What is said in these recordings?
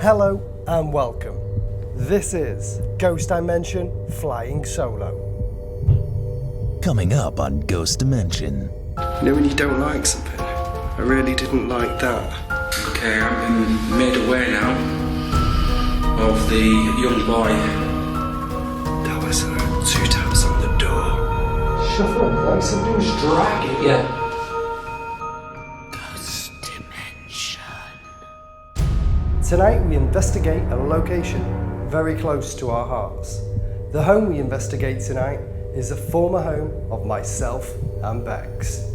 Hello and welcome. This is Ghost Dimension Flying Solo. Coming up on Ghost Dimension. You know when you don't like something? I really didn't like that. Okay, I've been made aware now of the young boy. That was 2 taps on the door. Shuffling, like somebody was dragging. Yeah. Tonight we investigate a location very close to our hearts. The home we investigate tonight is a former home of myself and Bex.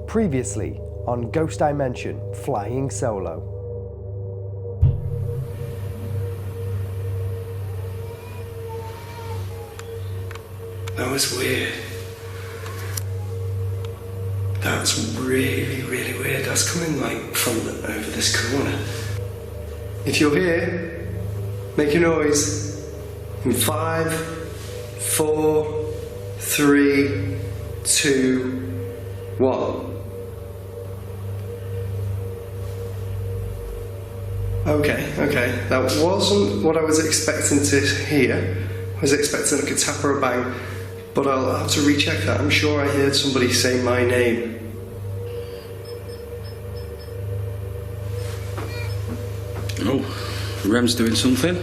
Previously on Ghost Dimension Flying Solo. That was weird. That's really, really weird. That's coming like from over this corner. If you're here, make a noise. In 5, 4, 3, 2, 1. Okay. That wasn't what I was expecting to hear. I was expecting like a tap or a bang. But I'll have to recheck that. I'm sure I heard somebody say my name. Oh, Rem's doing something.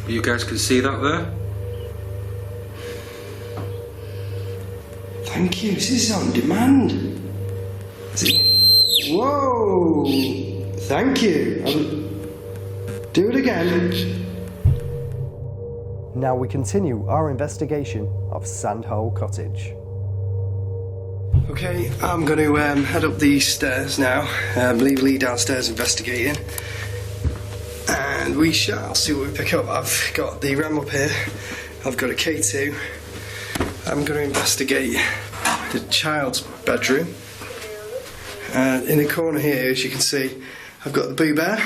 You guys can see that there? Thank you. This is on demand. Whoa! Thank you. Do it again. Now we continue our investigation of Sandhole Cottage. Okay, I'm going to head up these stairs now. Leave Lee downstairs investigating. And we shall see what we pick up. I've got the RAM up here. I've got a K2. I'm going to investigate the child's bedroom. In the corner here, as you can see, I've got the Boo Bear.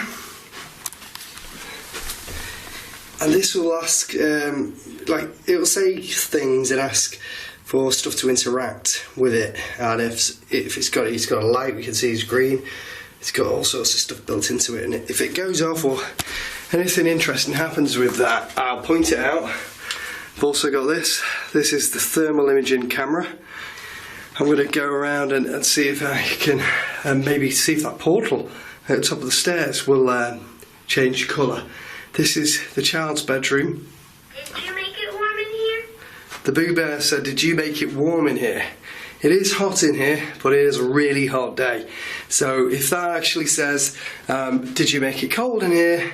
And this will ask, it will say things and ask for stuff to interact with it. And if he's got a light, we can see it's green. It's got all sorts of stuff built into it. And if it goes off or anything interesting happens with that, I'll point it out. I've also got this. This is the thermal imaging camera. I'm going to go around and see if I can maybe see if that portal at the top of the stairs will change colour. This is the child's bedroom. Did you make it warm in here? The Boo Bear said, did you make it warm in here? It is hot in here, but it is a really hot day. So if that actually says, did you make it cold in here?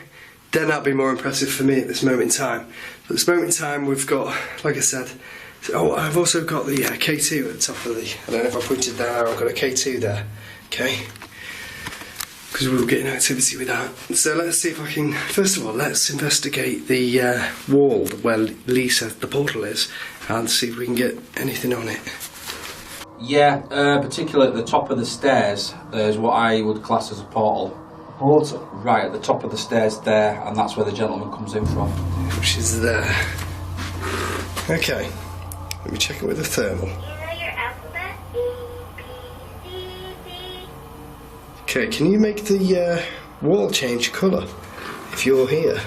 Then that'd be more impressive for me at this moment in time. But at this moment in time, we've got, like I said, I've also got the K2 at the top of the, I don't know if I pointed that out, I've got a K2 there, okay? Because we were getting activity with that. So let's see if I can, first of all, let's investigate the wall where Lee said the portal is and see if we can get anything on it. Yeah, particularly at the top of the stairs, there's what I would class as a portal. Portal? Right at the top of the stairs there, and that's where the gentleman comes in from. Which is there. Okay, let me check it with the thermal. Do you know your alphabet? A, B, C, D. Okay, can you make the wall change colour if you're here?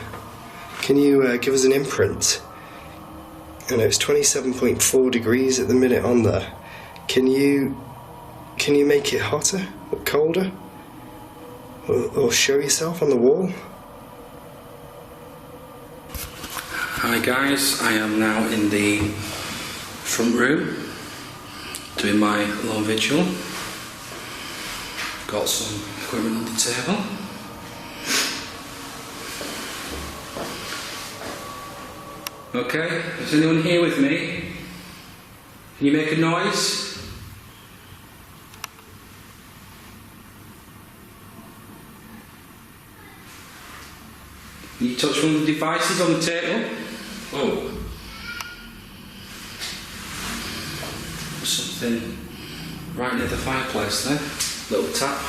Can you give us an imprint? I know it's 27.4 degrees at the minute on there. Can you make it hotter or colder? Or show yourself on the wall? Hi guys, I am now in the front room doing my long vigil. Got some equipment on the table. Okay, is anyone here with me? Can you make a noise? Can you touch one of the devices on the table? Oh. Something right near the fireplace there. Little tap.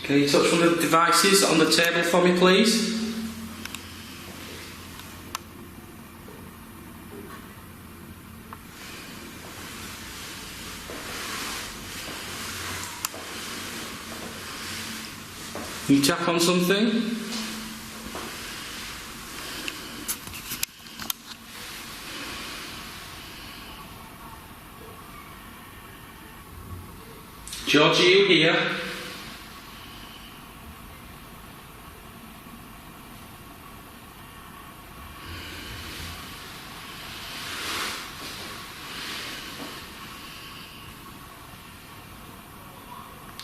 Can you touch one of the devices on the table for me, please? You tap on something? George, are you here?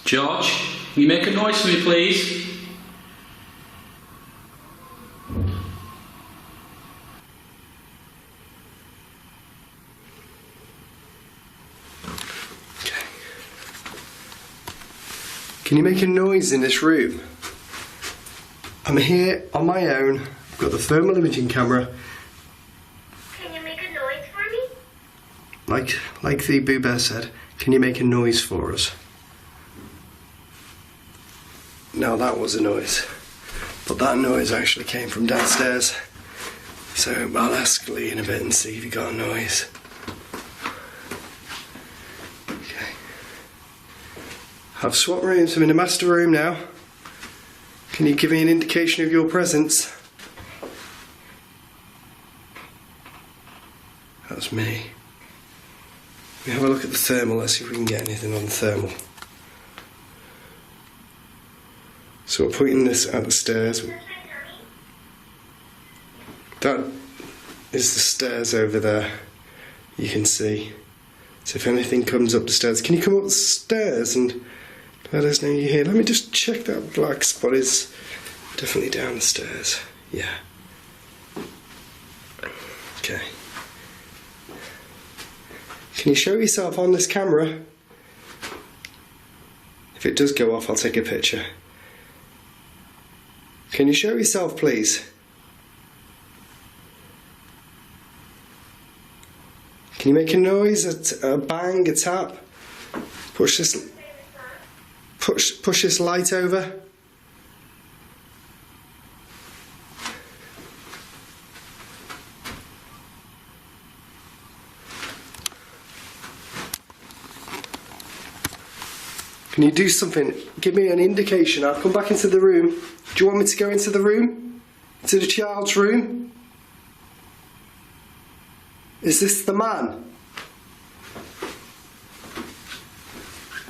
George, can you make a noise for me, please? Can you make a noise in this room? I'm here on my own. I've got the thermal imaging camera. Can you make a noise for me? Like the Boo Bear said, can you make a noise for us? Now that was a noise. But that noise actually came from downstairs. So I'll ask Lee in a bit and see if he got a noise. Okay. I've swapped rooms. I'm in the master room now. Can you give me an indication of your presence? That's me. Let me have a look at the thermal. Let's see if we can get anything on the thermal. So we're pointing this at the stairs. That is the stairs over there. You can see. So if anything comes up the stairs, can you come up the stairs and let us know you're here? Let me just check that black spot is definitely down the stairs. Yeah. Okay. Can you show yourself on this camera? If it does go off, I'll take a picture. Can you show yourself, please? Can you make a noise, a bang, a tap? Push this light over. Can you do something? Give me an indication. I'll come back into the room. Do you want me to go into the room? To the child's room? Is this the man?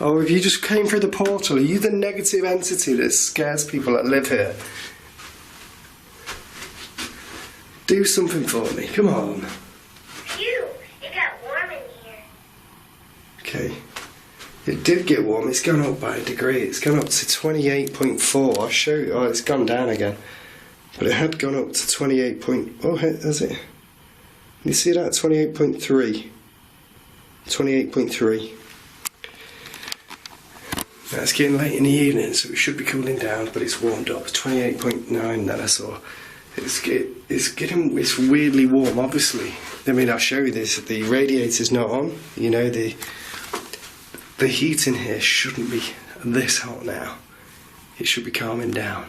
Or if you just came through the portal, are you the negative entity that scares people that live here? Do something for me, come on. Phew, it got warm in here. Okay. It did get warm, it's gone up by a degree. It's gone up to 28.4. I'll show you. Oh, it's gone down again. But it had gone up to 28. Oh, has it? Can you see that? 28.3. 28.3. Now it's getting late in the evening, so it should be cooling down, but it's warmed up. 28.9 that I saw. It's weirdly warm, obviously. I mean, I'll show you this. The radiator's not on. You know, the heat in here shouldn't be this hot now. It should be calming down.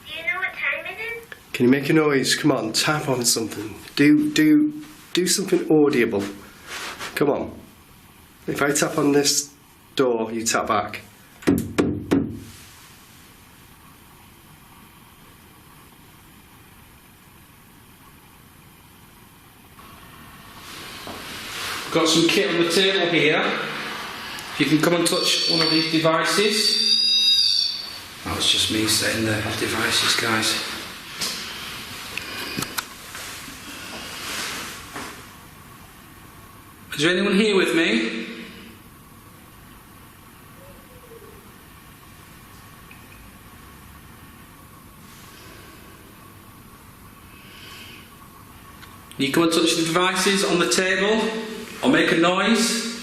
Do you know what time it is? Can you make a noise? Come on, tap on something. Do something audible. Come on. If I tap on this door, you tap back. Got some kit on the table here. If you can come and touch one of these devices. Oh, it's just me setting the devices, guys. Is there anyone here with me? You come and touch the devices on the table or make a noise.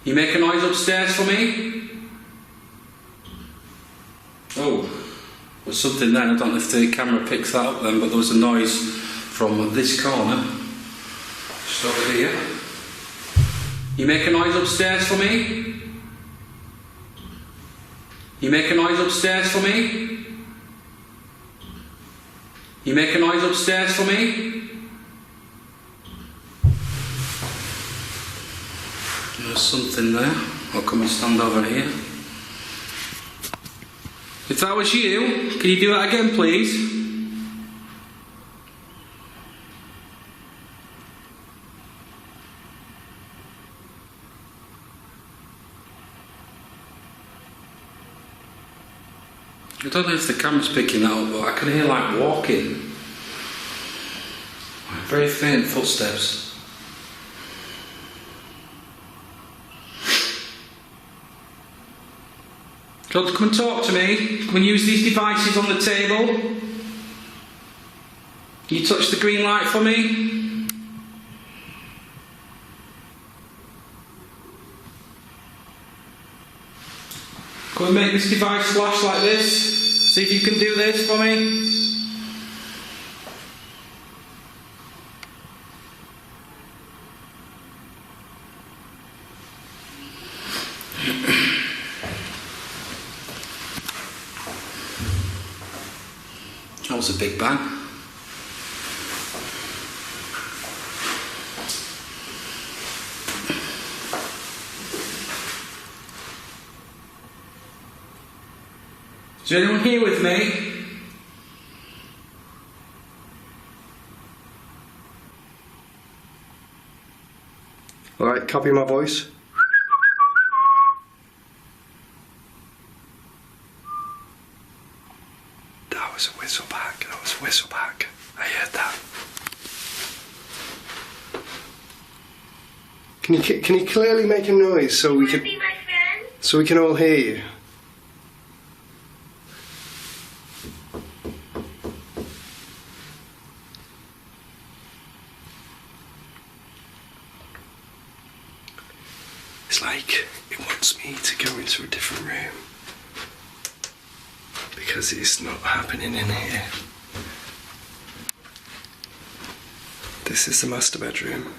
You make a noise upstairs for me? Oh, there's something then. I don't know if the camera picks that up then, but there was a noise from this corner. Just over here. You make a noise upstairs for me? You make a noise upstairs for me? You make a noise upstairs for me? There's something there. I'll come and stand over here. If that was you, can you do that again, please? I don't know if the camera's picking that up, but I can hear like walking. Very faint footsteps. Do you want to come and talk to me? Come and use these devices on the table. Can you touch the green light for me? Go and make this device flash like this. See if you can do this for me. That was a big bang. Is there anyone here with me? Alright, copy my voice. That was a whistleback. That was a whistleback. I heard that. Can you clearly make a noise so we Wanna can be my friend? so we can all hear you? It's like it wants me to go into a different room because it's not happening in here. This is the master bedroom.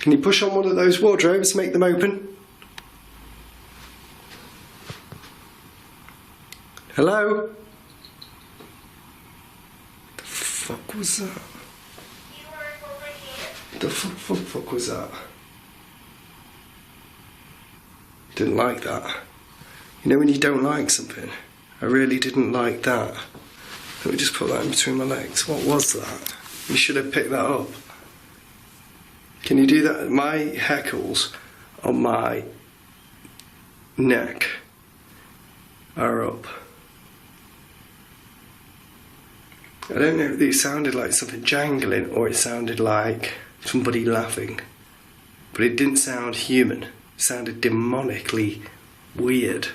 Can you push on one of those wardrobes, make them open? Hello? The fuck was that? You wanna hold my hand? The fuck was that? Didn't like that. You know when you don't like something? I really didn't like that. Let me just put that in between my legs. What was that? You should have picked that up. Can you do that? My heckles on my neck are up. I don't know if it sounded like something jangling or it sounded like somebody laughing. But it didn't sound human. It sounded demonically weird.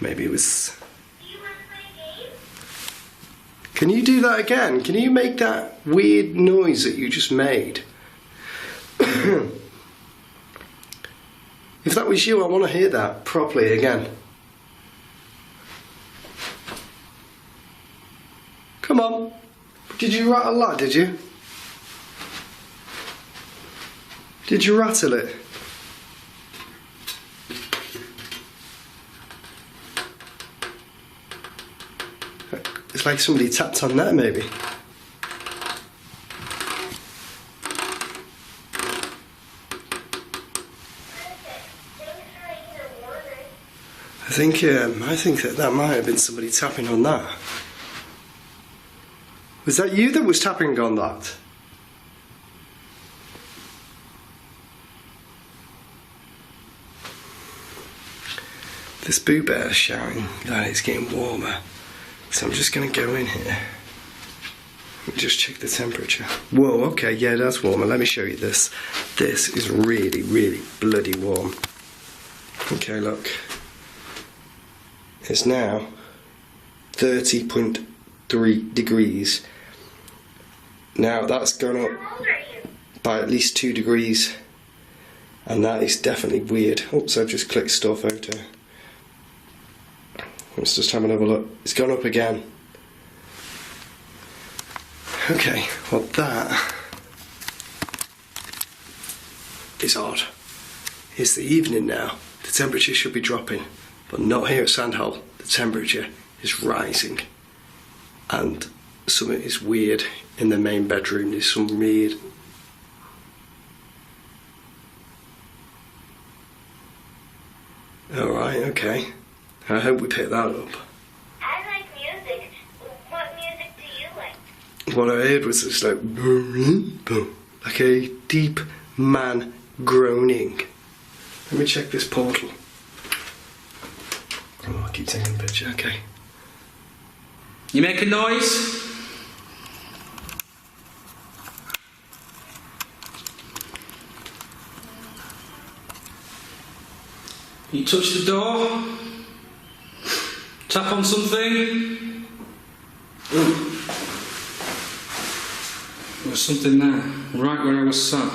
Maybe it was... Do you wanna play a game? Can you do that again? Can you make that weird noise that you just made? If that was you, I want to hear that properly again. Come on. Did you rattle that, did you? Did you rattle it? It's like somebody tapped on there, maybe. I think that might have been somebody tapping on that. Was that you that was tapping on that? This Boo Bear's shouting that it's getting warmer. So I'm just going to go in here. Let me just check the temperature. Whoa, okay, yeah, that's warmer. Let me show you this. This is really, really bloody warm. Okay, look. It's now 30.3 degrees. Now that's gone up How old are you? by at least 2 degrees. And that is definitely weird. Oops, I've just clicked store photo. Let's just have another look. It's gone up again. Okay, well that is odd. It's the evening now. The temperature should be dropping, but not here at Sandhole. The temperature is rising. And something is weird in the main bedroom. There's some weird Alright, okay. I hope we pick that up. I like music. What music do you like? What I heard was just like a deep man groaning. Let me check this portal. Oh, I keep taking a picture, okay. You make a noise? You touch the door? Tap on something? Ooh. There was something there, right where I was sat.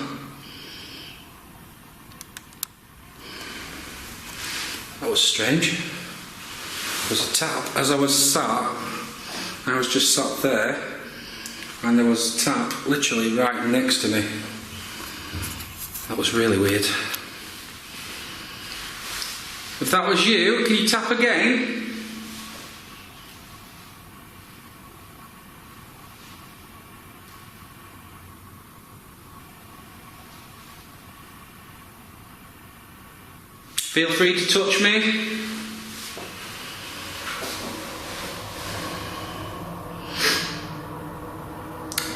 That was strange. There was a tap as I was sat. I was just sat there, and there was a tap literally right next to me. That was really weird. If that was you, can you tap again? Feel free to touch me.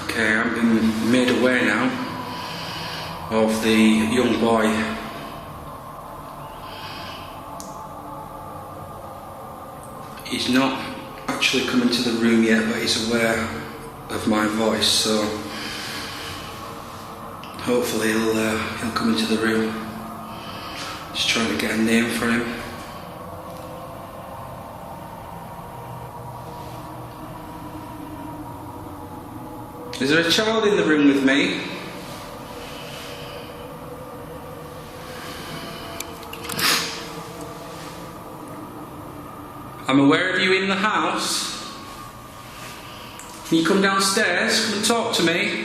Okay, I've been made aware now of the young boy. He's not actually come into the room yet, but he's aware of my voice, so hopefully he'll come into the room. Just trying to get a name for him. Is there a child in the room with me? I'm aware of you in the house. Can you come downstairs? Come and talk to me.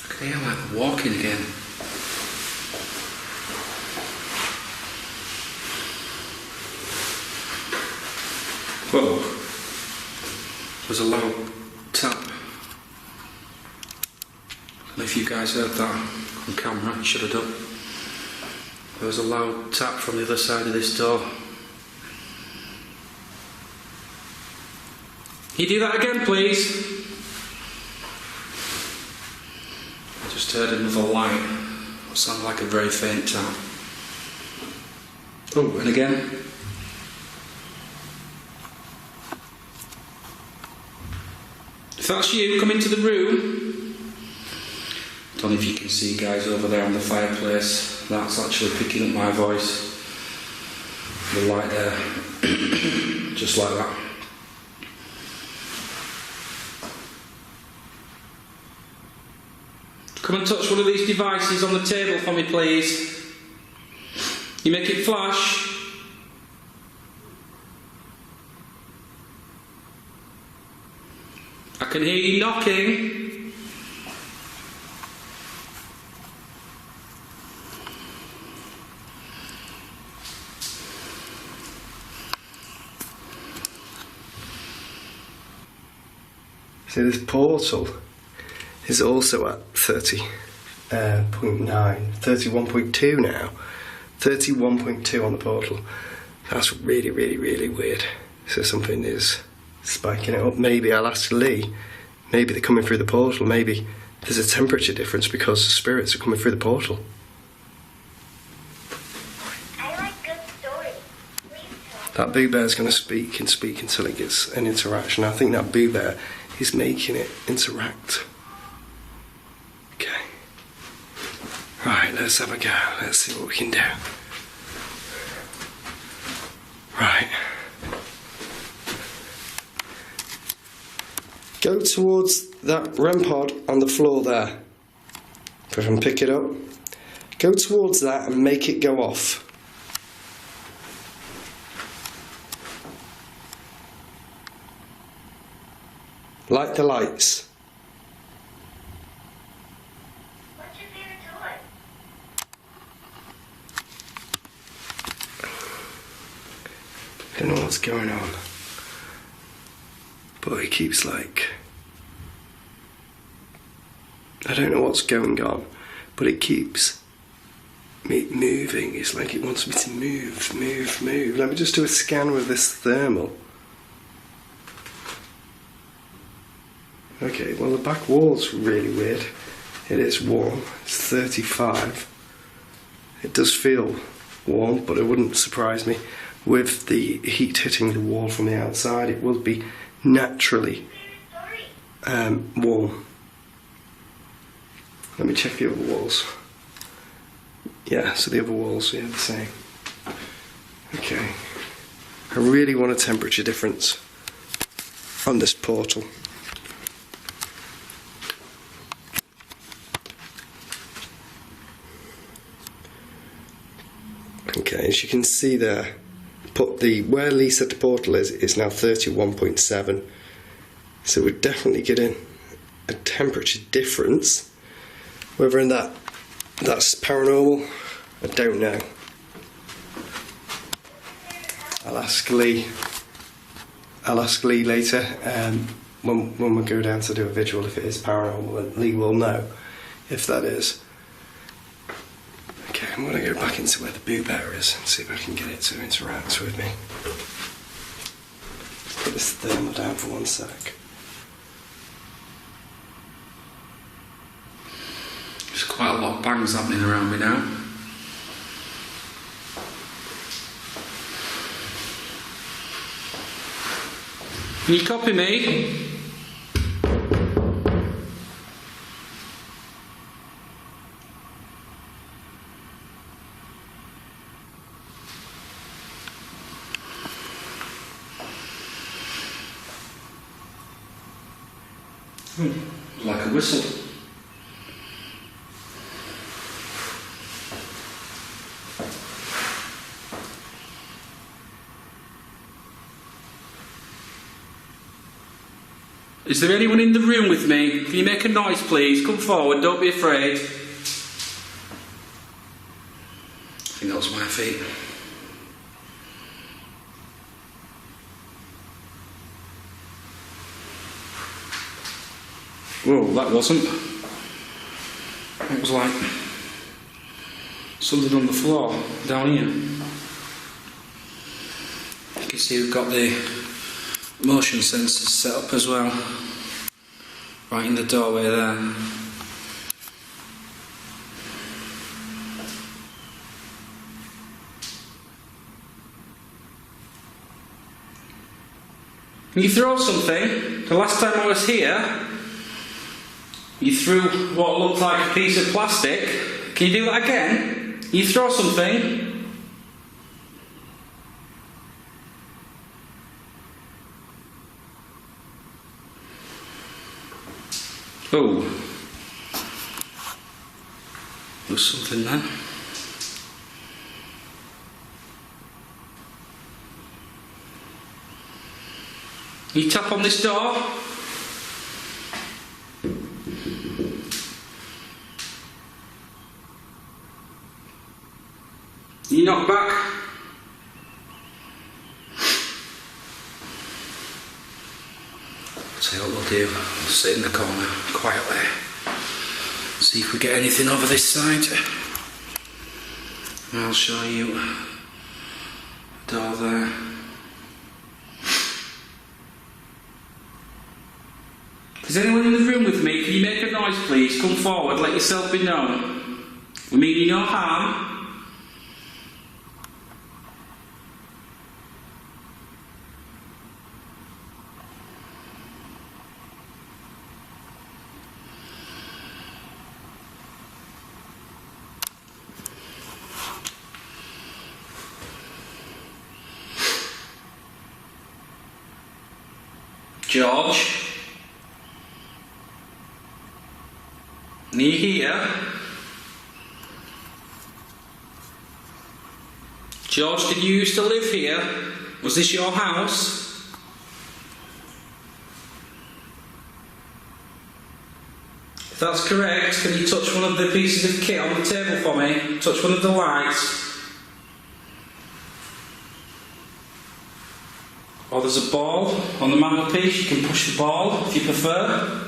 Okay, I'm like walking again. Whoa. There's a loud tap. I don't know if you guys heard that on camera, you should have done. There was a loud tap from the other side of this door. Can you do that again, please? I just heard another light. It sounded like a very faint tap. Oh, and again. If that's you, come into the room. I don't know if you can see guys over there on the fireplace. That's actually picking up my voice. The light there. Just like that. Come and touch one of these devices on the table for me, please. You make it flash. I can hear you knocking. See, this portal is also at 30.9, 31.2 now. 31.2 on the portal. That's really, really, really weird. So something is spiking it up. Maybe I'll ask Lee. Maybe they're coming through the portal. Maybe there's a temperature difference because the spirits are coming through the portal. I like good stories. Please tell me. That Boo Bear's going to speak and speak until it gets an interaction. I think that Boo Bear is making it interact. Okay. Right, let's have a go. Let's see what we can do. Right. Go towards that REM pod on the floor there. If I can pick it up. Go towards that and make it go off. Light the lights. What should I don't know what's going on. But it keeps like... I don't know what's going on, but it keeps me moving. It's like it wants me to move. Let me just do a scan with this thermal. Okay, well the back wall's really weird. It is warm. It's 35. It does feel warm, but it wouldn't surprise me. With the heat hitting the wall from the outside, it will be naturally warm. Let me check the other walls. Yeah, so the other walls are the same. Okay. I really want a temperature difference on this portal. Okay, as you can see there, where Lee said the portal is now 31.7. So we're definitely getting a temperature difference. Whether that's paranormal, I don't know. I'll ask Lee later when we go down to do a visual if it is paranormal, and Lee will know if that is. Okay, I'm going to go back into where the boo bear is and see if I can get it to interact with me. Put this thermal down for 1 sec. There's quite a lot of bangs happening around me now. Can you copy me? Like a whistle. Is there anyone in the room with me? Can you make a noise, please? Come forward, don't be afraid. I think that was my feet. Whoa, that wasn't. It was like something on the floor down here. You can see we've got the motion sensors set up as well, right in the doorway there. Can you throw something? The last time I was here, you threw what looked like a piece of plastic. Can you do that again? Can you throw something? Oh, there's something there. Can you tap on this door? You knock back. See what we'll do. We'll sit in the corner quietly. See if we get anything over this side. I'll show you the door there. Is anyone in the room with me? Can you make a noise, please? Come forward, let yourself be known. We mean you no harm. George? Are you here? George, did you used to live here? Was this your house? If that's correct, can you touch one of the pieces of kit on the table for me? Touch one of the lights. there's a ball on the mantelpiece. You can push the ball if you prefer.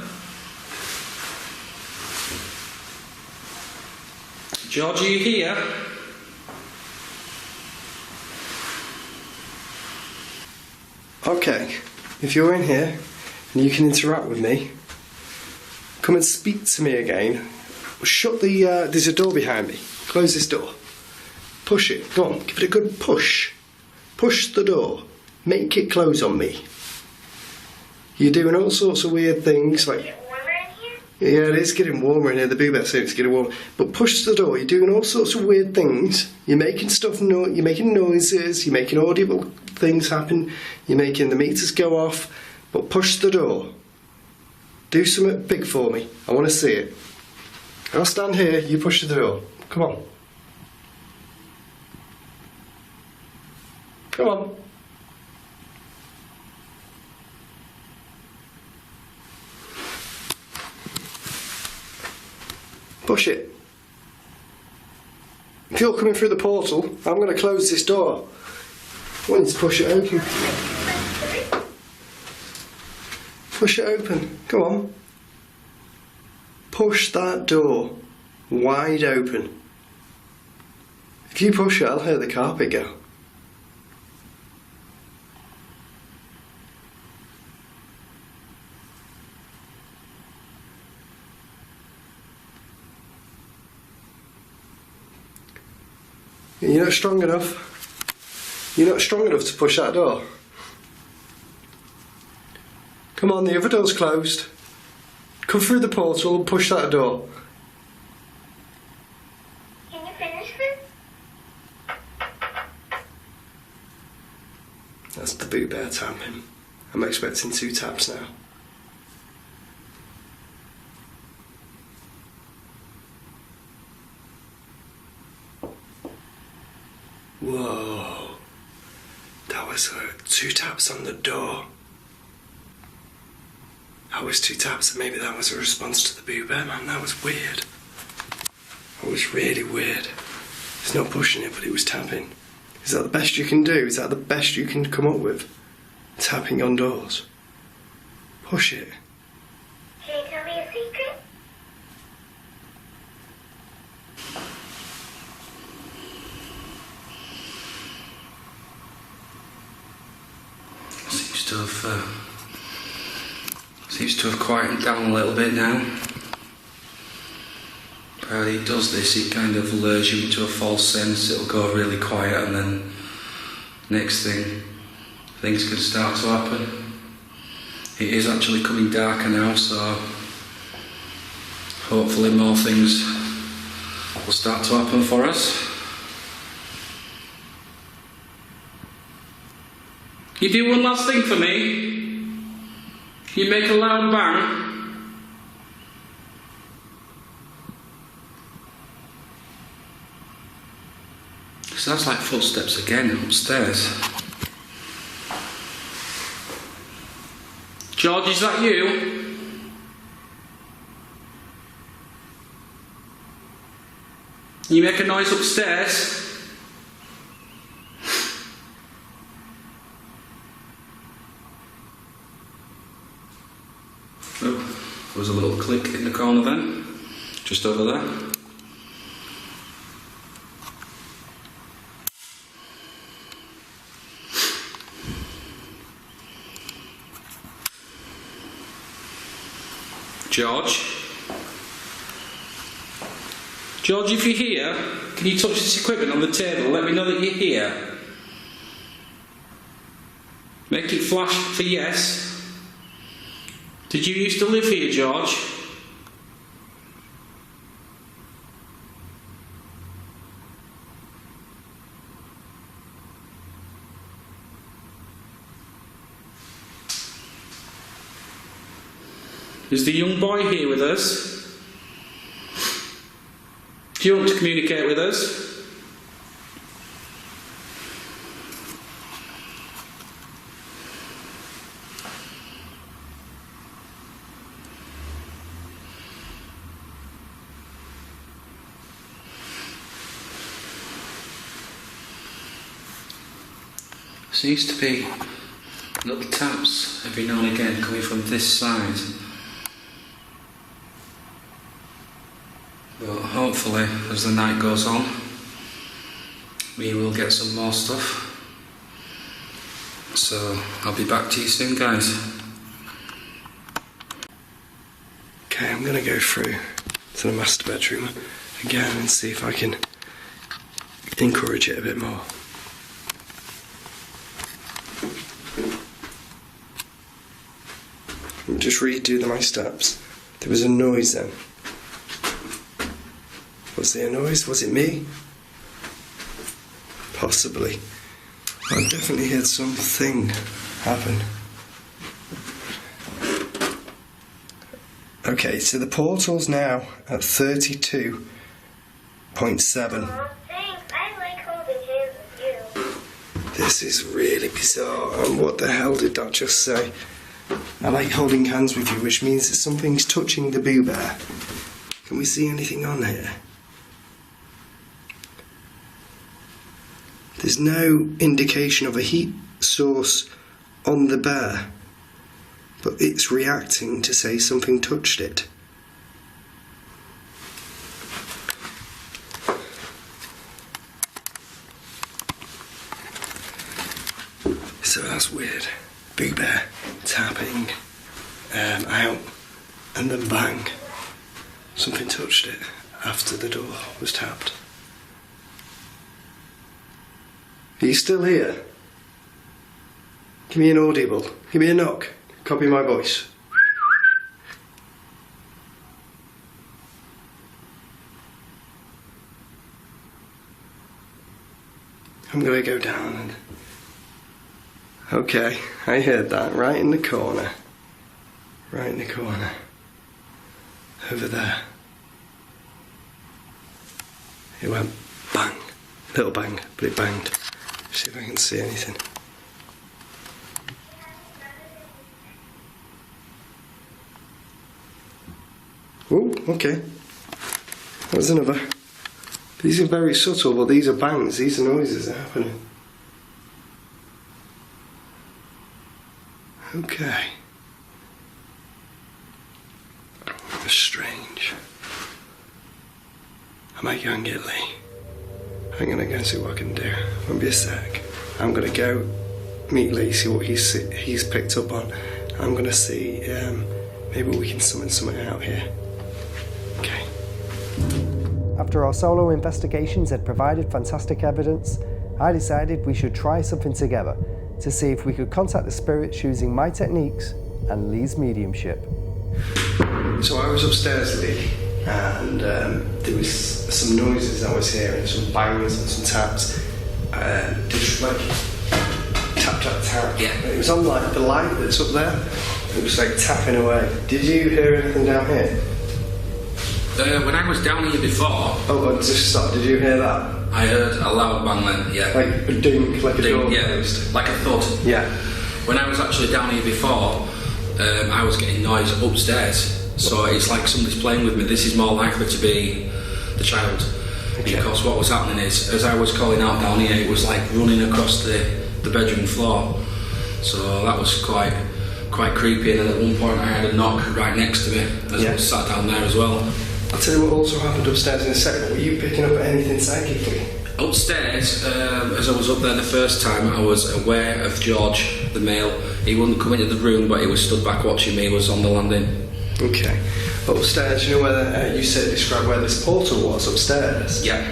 George, are you here? Okay, if you're in here and you can interact with me, come and speak to me again. Shut the, there's a door behind me. Close this door. Push it. Go on, give it a good push. Push the door. Make it close on me. You're doing all sorts of weird things like... Is it warmer in here? Yeah, it is getting warmer in here. The Boo Bear said it's getting warmer. But push the door. You're doing all sorts of weird things. You're making stuff. You're making noises. You're making audible things happen. You're making the meters go off. But push the door. Do something big for me. I want to see it. I'll stand here. You push the door. Come on. Come on. Push it. If you're coming through the portal, I'm going to close this door. I want you to push it open. Push it open. Go on. Push that door wide open. If you push it, I'll hear the carpet go. You're not strong enough. You're not strong enough to push that door. Come on, the other door's closed. Come through the portal and push that door. Can you finish this? That's the Boo Bear tapping. I'm expecting 2 taps now. Whoa. That was 2 taps on the door. That was 2 taps, and maybe that was a response to the Boo Bear, man. That was weird. That was really weird. It's not pushing it, but it was tapping. Is that the best you can do? Is that the best you can come up with? Tapping on doors. Push it. Can you tell me a secret? Seems to have quietened down a little bit now. But he does this, he kind of lures you into a false sense. It'll go really quiet, and then next thing, things can start to happen. It is actually coming darker now, so hopefully more things will start to happen for us. You do one last thing for me? You make a loud bang? Sounds like footsteps again upstairs. George, is that you? You make a noise upstairs? Oh, there was a little click in the corner then, just over there. George? George, if you're here, can you touch this equipment on the table? Let me know that you're here. Make it flash for yes. Did you used to live here, George? Is the young boy here with us? Do you want to communicate with us? Seems to be little taps every now and again coming from this side. But hopefully, as the night goes on, we will get some more stuff. So I'll be back to you soon, guys. Okay, I'm gonna go through to the master bedroom again and see if I can encourage it a bit more. Let me just redo my steps. There was a noise then. Was there a noise? Was it me? Possibly. I definitely heard something happen. Okay, so the portal's now at 32.7. Aw, thanks. I like holding hands with you. This is really bizarre. And what the hell did that just say? I like holding hands with you, which means that something's touching the Boo Bear. Can we see anything on here? There's no indication of a heat source on the bear, but it's reacting to say something touched it. So that's weird. Boo Bear tapping out, and then bang. Something touched it after the door was tapped. Are you still here? Give me an audible. Give me a knock. Copy my voice. I'm gonna go down and... Okay, I heard that right in the corner. Right in the corner. Over there. It went bang. Little bang, but it banged. See if I can see anything. Oh, okay. There's another. These are very subtle, but these are bangs. These are noises that are happening. Okay. That's strange. I might go and get Lee. I'm going to go and see what I can do. Won't be a sec. I'm going to go meet Lee, see what he's picked up on. I'm going to see maybe we can summon something out here. Okay. After our solo investigations had provided fantastic evidence, I decided we should try something together to see if we could contact the spirits using my techniques and Lee's mediumship. So I was upstairs, Lee, and there was some noises I was hearing, some bangs and some taps. Just like tap, tap, tap. Yeah. It was on like the light that's up there. It was like tapping away. Did you hear anything down here? When I was down here before... Oh, but just stop. Did you hear that? I heard a loud bang then, yeah. Like a ding, like a door yeah, closed. like a thud. Yeah. When I was actually down here before, I was getting noise upstairs. So it's like somebody's playing with me. This is more likely to be the child. Okay. Because what was happening is, as I was calling out down here, it was like running across the bedroom floor. So that was quite creepy. And then at one point I had a knock right next to me as I was sat down there as well. I'll tell you what also happened upstairs in a second. Were you picking up anything psychically? Upstairs, as I was up there the first time, I was aware of George, the male. He wouldn't come into the room, but he was stood back watching me. He was on the landing. Okay. Upstairs, you know where you said describe where this portal was upstairs? Yeah.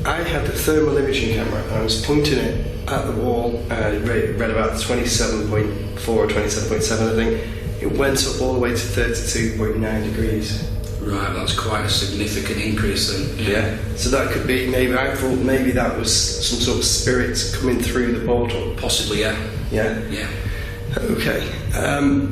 I had the thermal imaging camera and I was pointing it at the wall. I read about 27.4 or 27.7, I think. It went up all the way to 32.9 degrees. Right, that's quite a significant increase then. Yeah. So that could be, maybe I thought maybe that was some sort of spirit coming through the portal. Possibly, yeah. Yeah. Yeah. Okay.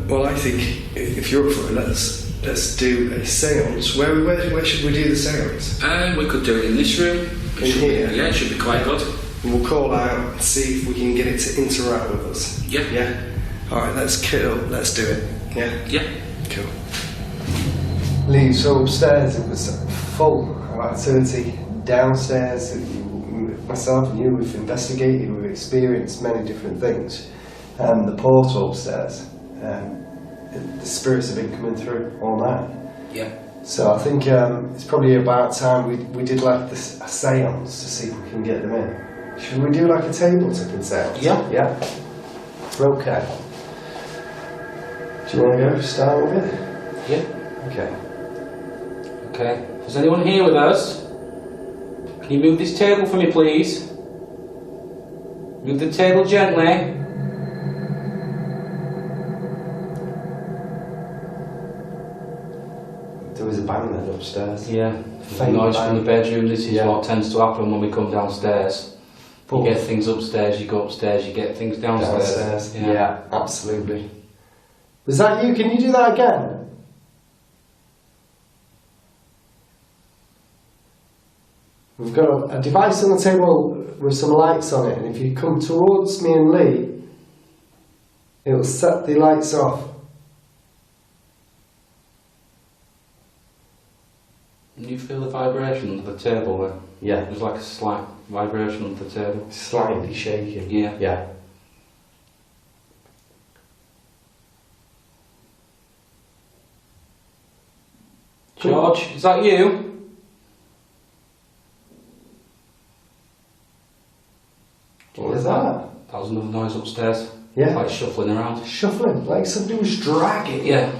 Well, I think if you're up for it, let's do a séance. Where should we do the séance? We could do it in this room. In here? Yeah, it should be quite good. And we'll call out and see if we can get it to interact with us. Yeah. Yeah. All right. Let's kit up. Let's do it. Yeah. Yeah. Cool. Lee, so upstairs it was full of activity. Downstairs, myself and you, we've investigated, we've experienced many different things. the portal upstairs. The spirits have been coming through all night. Yeah. So I think it's probably about time we did like a seance to see if we can get them in. Should we do like a table tipping seance? Yeah. Yeah. Okay. Do you want to go start with it? Yeah. Okay. Okay. Is anyone here with us? Can you move this table for me, please? Move the table gently. There was a bang then upstairs. Yeah. There's a Faint noise bang. from the bedroom. This is Yeah. what tends to happen when we come downstairs. But You get things upstairs, you go upstairs, you get things downstairs. downstairs. Yeah, absolutely. Was that you? Can you do that again? We've got a device on the table with some lights on it, and if you come towards me and Lee, it will set the lights off. Can you feel the vibration of the table there? Yeah. There's like a slight vibration of the table. Slightly shaking. Yeah. Yeah. George, is that you? What was that? That was another noise upstairs. Yeah. Like shuffling around. Shuffling, like somebody was dragging. Yeah.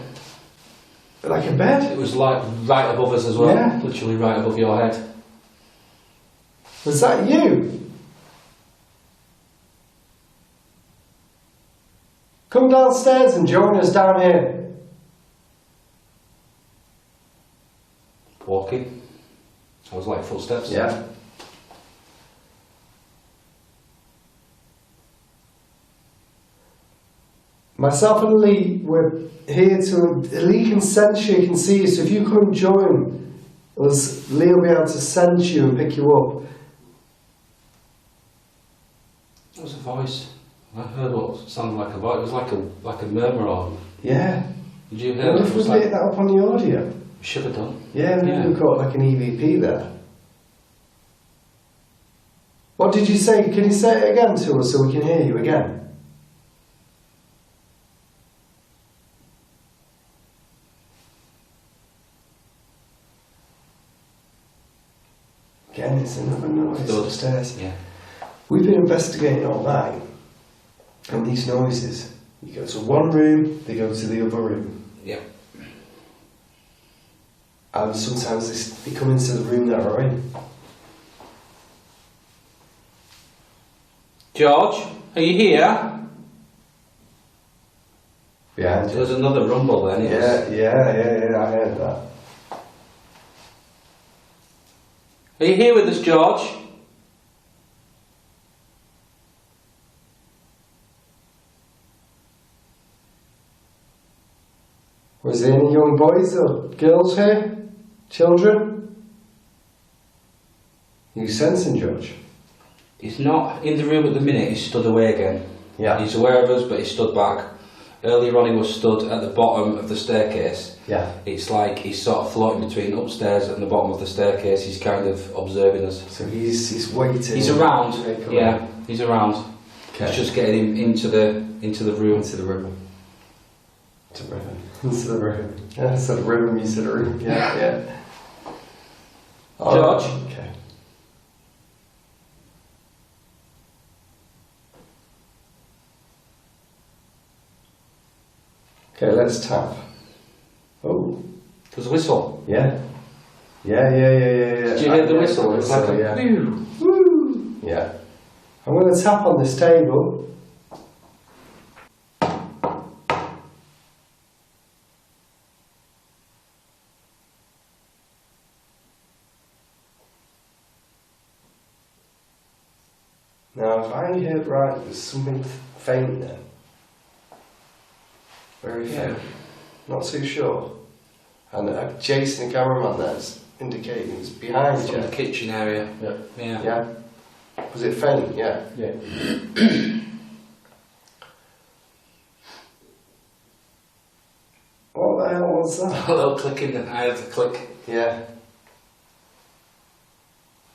Like a bed. It was like right above us as well. Yeah. Literally right above your head. Was that you? Come downstairs and join us down here. Walking. Sounds like footsteps. Yeah. Myself and Lee, we're here to. Lee can sense you, he can see you, so if you come join us, Lee will be able to sense you and pick you up. It was a voice. I heard what sounded like a voice. It was like a murmur or. Yeah. Did you What hear it? if It we was pick like, that up on the audio? should have done. Yeah, maybe Yeah. we've got like an EVP there. What did you say? Can you say it again to us so we can hear you again? Again, it's another noise Still- upstairs. Yeah. We've been investigating all night, and these noises, you go to one room, they go to the other room. Yeah. And sometimes they come into the room that we're in. George, are you here? Behind There you. was another rumble then. It was- Yeah, I heard that. Are you here with us, George? Was there any young boys or girls here? Children? You sensing, George? He's not in the room at the minute, he's stood away again. Yeah. He's aware of us, but he's stood back. Earlier on, he was stood at the bottom of the staircase. Yeah. It's like he's sort of floating between upstairs and the bottom of the staircase. He's kind of observing us. So he's waiting. He's around. Okay, come Yeah, on. he's around. Okay. It's just getting him into the room. Into the room. To the river. Into the room. Yeah, I said room, you said room. Yeah. George? Okay. Okay, let's tap. Oh. There's a whistle. Yeah. Yeah. Did you hear the Yeah, whistle? It's like a yeah. whew. Woo! Yeah. I'm going to tap on this table. Now, if I heard right, there's something faint there. Very faint. Not too sure. And Jason, the cameraman, there's indicating it's behind From you. the kitchen area. Yeah. Yeah. Yeah. Was it faint? Yeah. Yeah. What the hell was that? A little click in the eye of the click. Yeah.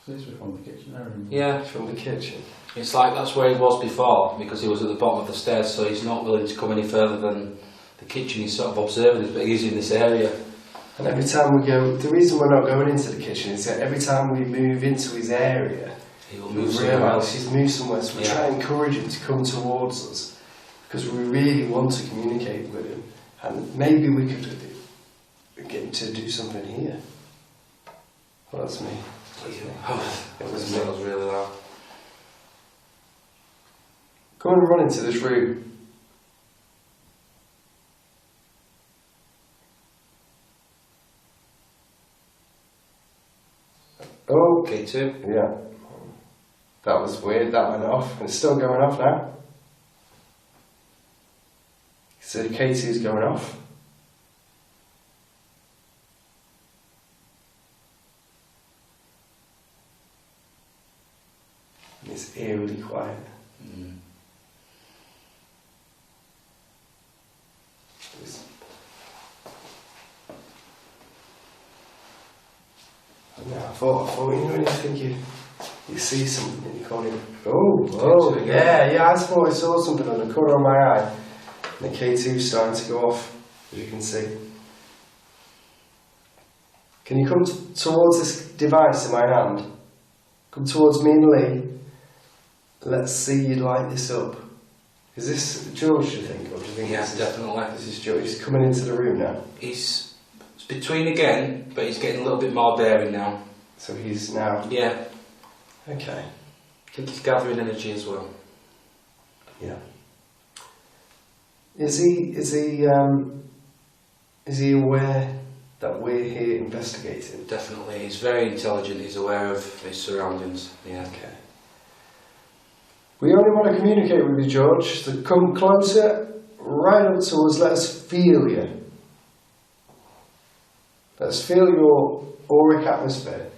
So this was from the kitchen area. Yeah. From the kitchen. It's like that's where he was before, because he was at the bottom of the stairs, so he's not willing to come any further than the kitchen. He's sort of observing us, but he's in this area. And every time we go, the reason we're not going into the kitchen is that every time we move into his area, He will we move somewhere realise else. he's moved somewhere, so we Yeah. try and encourage him to come towards us, because we really want to communicate with him, and maybe we could get him to do something here. Well, that's me. That's me. It was me. That was really loud. Come and run into this room. Oh, K2. yeah. That was weird, that went off. It's still going off now. So K2's going off. And it's eerily quiet. Mm. It's- Yeah, I thought, you know, when you think you see something and you can't even. Oh, yeah, I thought I saw something on the corner of my eye. And the K2's starting to go off, as you can see. Can you come towards this device in my hand? Come towards me and Lee. Let's see you light this up. Is this George, do you think? Or do you think Yeah, this is, definitely. this is George? He's coming into the room now. It's between again, but he's getting a little bit more bearing now. So he's now. Yeah, Okay. I think he's gathering energy as well. Yeah. Is he aware that we're here investigating? Definitely, he's very intelligent. He's aware of his surroundings. Yeah. Okay. We only want to communicate with you, George. So come closer, right up to us. Let us feel you. Let's feel your auric atmosphere.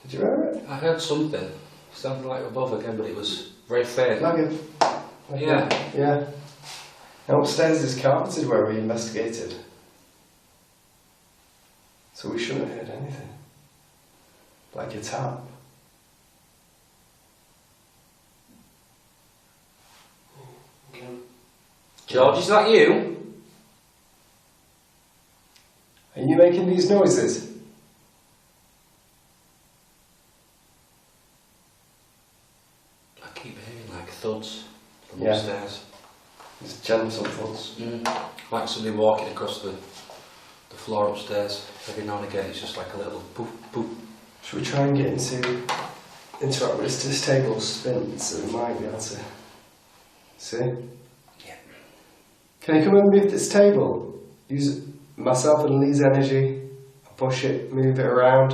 Did you hear it? I heard something. Sounded like above again, but it was very faint. Yeah. Yeah. And upstairs is carpeted where we investigated. So we shouldn't have heard anything. Like a tap. George, is that you? Are you making these noises? I keep hearing like thuds from Yeah. upstairs. It's gentle thoughts. Like somebody walking across the floor upstairs. Every now and again, it's just like a little poof, poof. Should we try and get into interact with this table spin so we might be able to see? Yeah. Can you come and move this table? Use myself and Lee's energy. Push it, move it around.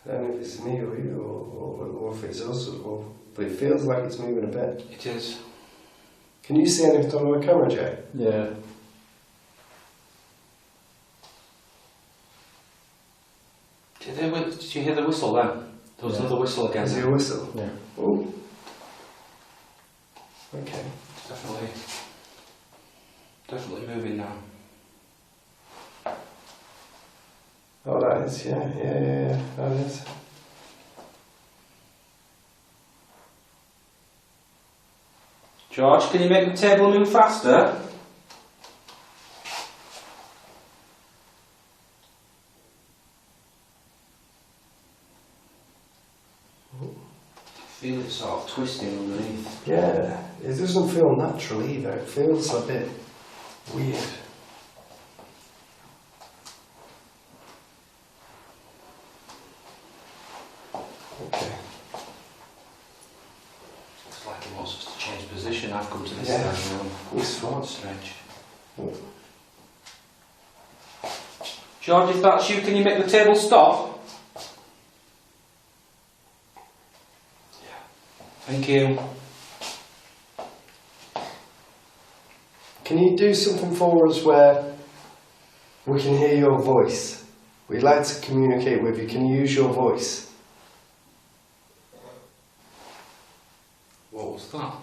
I don't know if it's me or you or if it's us, but it feels like it's moving a bit. It is. Can you see anything on the camera, Jay? Yeah. Did you hear the whistle then? There was Yeah. another whistle again. Is there a whistle? Yeah. Oh. Okay. Definitely moving now. Oh, that is, yeah, that is. George, can you make the table move faster? I feel it sort of twisting underneath. Yeah, it doesn't feel natural either. It feels a bit weird. Okay. It's like he wants us to change position. I've come to this Yeah. side now. This one. Strange. George, if that's you, can you make the table stop? Thank you. Can you do something for us where we can hear your voice? We'd like to communicate with you. Can you use your voice? What was that?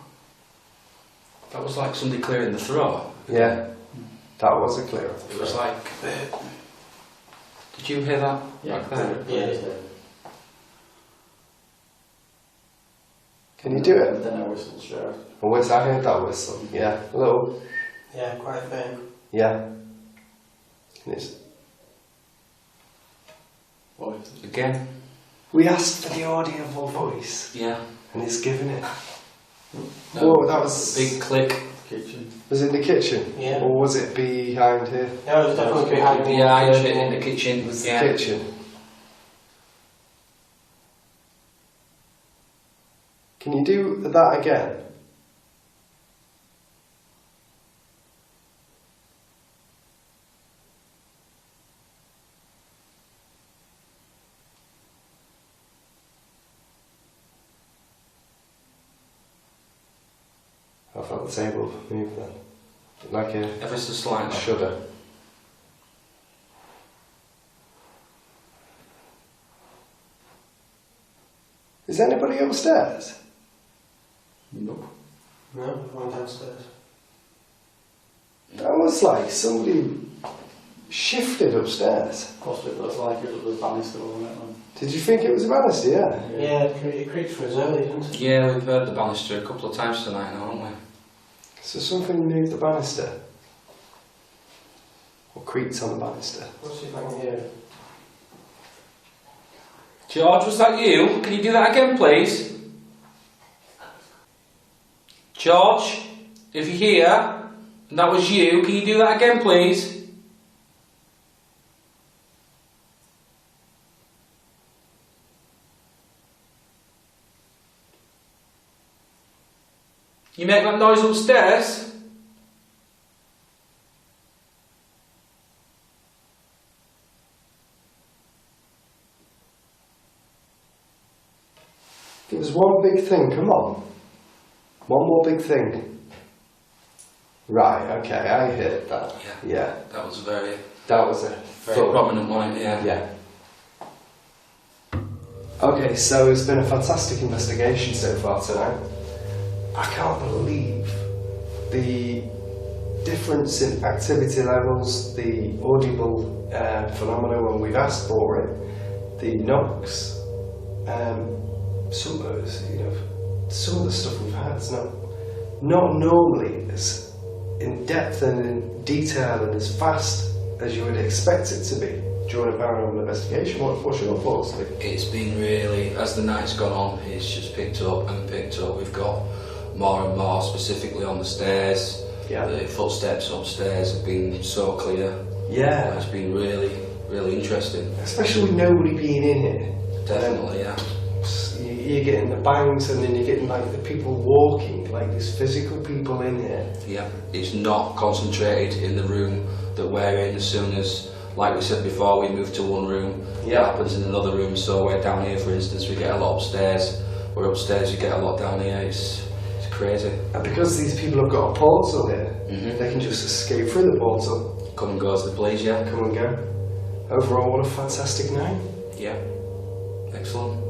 That was like somebody clearing the throat. Yeah. That was a clear. It was like. Did you hear that back there? Yeah. Can you do it? Then I whistled straight. A whistle. I heard that whistle. Yeah. A little. Yeah, quite faint. Yeah. And it's. Voice. Again? We asked for the audible voice, Yeah. and it's given it. No, Whoa, that was. big click. Kitchen. Was it in the kitchen? Yeah. Or was it behind here? Yeah, it was definitely behind me. Yeah, I heard it in the kitchen. It was Yeah. the kitchen. Can you do that again? I felt the table move then. Like a Ever so slightly. shudder. Is anybody upstairs? Nope. No, I went downstairs. That was like somebody shifted upstairs. Possibly it looks like it was a banister, wasn't it? Did you think it was a banister? Yeah. Yeah, it creaked for us early, didn't it? Yeah, we've heard the banister a couple of times tonight now, haven't we? So something moved the banister. Or creaked on the banister. Let's see if I can hear it. George, was that you? Can you do that again, please? George, if you're here, and that was you, can you do that again, please? You make that noise upstairs? It was one big thing, come on. One more big thing. Right, okay, I heard that. Yeah. That was very That was a thud. prominent one, yeah. Yeah. Okay, so it's been a fantastic investigation so far tonight. I can't believe the difference in activity levels, the audible phenomena when we've asked for it, the knocks, some of us, some of the stuff we've had is not normally as in depth and in detail and as fast as you would expect it to be during a paranormal investigation. What's your thoughts, Lee? It's been really, as the night's gone on, it's just picked up and picked up. We've got more and more, specifically on the stairs. Yeah. The footsteps upstairs have been so clear. Yeah. It's been really, really interesting. Especially with nobody being in here. Definitely, yeah. You're getting the bangs and then you're getting like the people walking, like there's physical people in here. Yeah. It's not concentrated in the room that we're in. As soon as, like we said before, we move to one room, it happens in another room. So we're down here, for instance, we get a lot upstairs. We're upstairs, you get a lot down here. It's crazy. And because these people have got a portal here, they can just escape through the portal. Come and go as they please, yeah. Come and go. Overall, what a fantastic night. Yeah. Excellent.